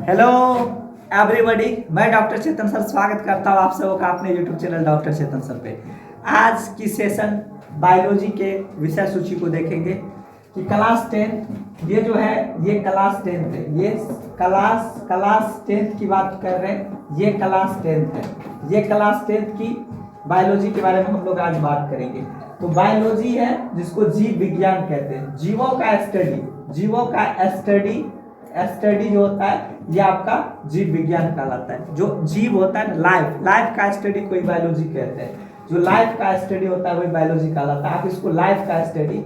Hello everybody, मैं doctor चेतन sir स्वागत करता हूँ आप सबों का अपने यूट्यूब चैनल डॉक्टर चेतन सर पे। आज की सेशन बायोलॉजी के विषय सूची को देखेंगे कि क्लास 10 ये जो है ये क्लास 10 है, ये क्लास 10 की बात कर रहे हैं। ये क्लास 10 है, ये क्लास 10 की बायोलॉजी के बारे में हम लोग आज बात करेंगे। तो बायोलॉजी है जिसको जीव विज्ञान कहते हैं, जीवों का स्टडी जो होता है ये आपका जीव विज्ञान कहलाता है। जो जीव होता है ना, लाइफ का स्टडी कोई बायोलॉजी कहते हैं। जो लाइफ का स्टडी होता है वही बायोलॉजी कहलाता है। आप इसको लाइफ का स्टडी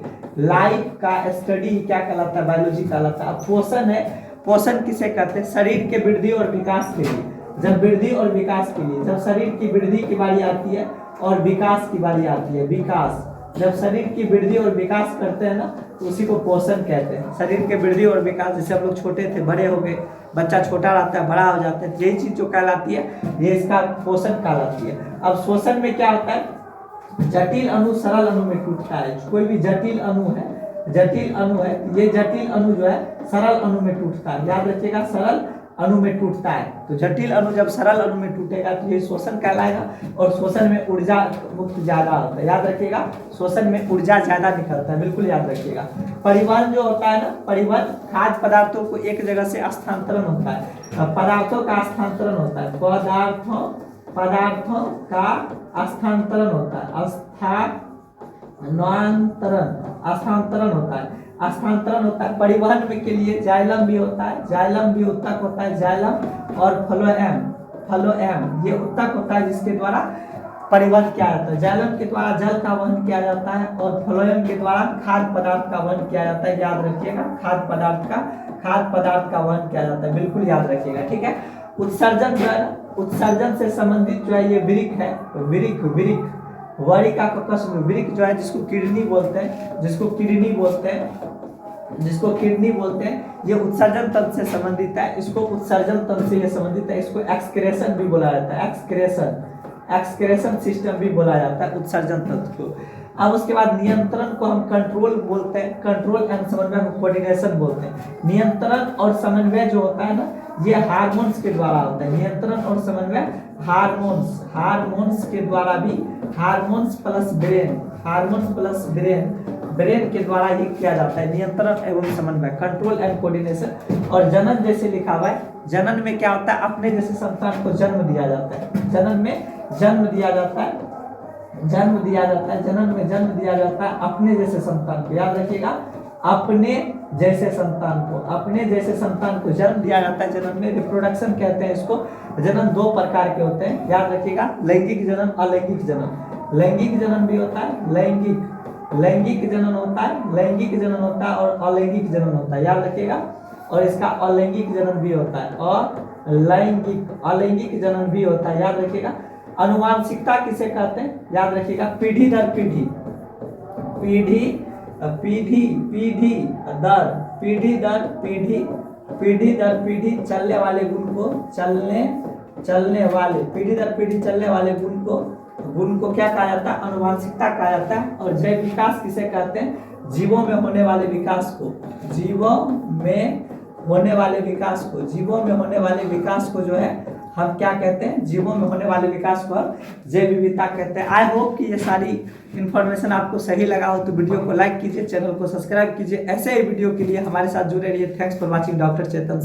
क्या कहलाता है? बायोलॉजी कहलाता है। अब पोषण है, पोषण किसे कहते हैं? शरीर के वृद्धि और विकास के लिए। जब वृद्धि और विकास के लिए, जब शरीर की वृद्धि की बारी आती है और विकास की बारी आती है, विकास, जब शरीर की वृद्धि और विकास करते हैं ना तो उसी को पोषण कहते हैं। शरीर के वृद्धि और विकास, जैसे हम लोग छोटे थे, बड़े हो गए, बच्चा छोटा रहता है, बड़ा हो जाता है, यही चीज जो कहलाती है ये इसका पोषण कहलाती है। अब शोषण में क्या होता है? जटिल अणु सरल अणु में टूटता है। कोई भी जटिल अणु है, ये जटिल अणु जो है सरल अणु में टूटता है। याद रखिएगा, सरल अणु में टूटता है। तो जटिल अणु जब सरल अणु में टूटेगा तो ये शोषण कहलाएगा। और शोषण में ऊर्जा मुक्त ज्यादा होता है। याद रखिएगा, शोषण में ऊर्जा ज्यादा निकलता है, बिल्कुल याद रखिएगा। परिवहन जो होता है ना, परिवहन खाद्य पदार्थों को एक जगह से स्थानांतरण होता है, पदार्थों का स्थानांतरण होता है, पदार्थों का स्थानांतरण होता है, स्थानांतरण होता है। परिवहन में के लिए जाइलम भी होता है, जाइलम भी उत्तक होता है, जाइलम और फ्लोएम ये उत्तक होता है जिसके द्वारा परिवहन किया जाता है। जाइलम के द्वारा जल का वहन किया जाता है और फ्लोएम के द्वारा खाद्य पदार्थ का वहन किया जाता है। याद रखिएगा, खाद्य पदार्थ का वहन किया जाता है, बिल्कुल याद रखिएगा, ठीक है। उत्सर्जन जो है, उत्सर्जन से संबंधित जो है ये वृक्क है, वरिका ककस में वृक्क जो है जिसको किडनी बोलते हैं, ये उत्सर्जन तंत्र से संबंधित है। इसको उत्सर्जन तंत्र से ये संबंधित है। इसको एक्सक्रेशन भी बोला जाता है, एक्सक्रेशन सिस्टम भी बोला जाता है उत्सर्जन तंत्र को। अब उसके बाद नियंत्रण को हम कंट्रोल बोलते हैं, कंट्रोल एंड समन्वय को कोऑर्डिनेशन बोलते हैं। नियंत्रण और समन्वय जो होता है ना ये हार्मोन्स के द्वारा होता है। नियंत्रण और समन्वय हार्मोन्स के द्वारा भी, हार्मोन्स प्लस ब्रेन के द्वारा ही किया जाता है। नियंत्रण एवं समन्वय, कंट्रोल एंड कोऑर्डिनेशन। और जनन जैसे लिखा हुआ है, जनन में क्या होता है? अपने जैसे संतान को जन्म दिया जाता है। जनन में जन्म दिया जाता है, जनन में जन्म दिया जाता है अपने जैसे संतान को। याद रखिएगा, अपने जैसे संतान को जन्म दिया जाता है। जन्म में रिप्रोडक्शन कहते हैं इसको। जन्म दो प्रकार के होते हैं, याद रखिएगा, लैंगिक जन्म, अलैंगिक जन्म। लैंगिक जन्म भी होता है, लैंगिक जनन होता है और अलैंगिक जनन होता है, याद रखिएगा। और इसका अलैंगिक जनन भी होता है और अलैंगिक जनन भी होता है, याद रखिएगा। अनुवांशिकता किसे कहते हैं? याद रखिएगा, पीढ़ी दर पीढ़ी चलने वाले गुण को क्या कहा जाता है? अनुवांशिकता कहा जाता है। और जैव विकास किसे कहते हैं? जीवों में होने वाले विकास को जो है हम क्या कहते हैं? जीवों में होने वाले विकास को जैव विविधता कहते हैं। आई होप कि ये सारी इन्फॉर्मेशन आपको सही लगा हो तो वीडियो को लाइक कीजिए, चैनल को सब्सक्राइब कीजिए। ऐसे ही वीडियो के लिए हमारे साथ जुड़े रहिए। Thanks for watching doctor Chetan.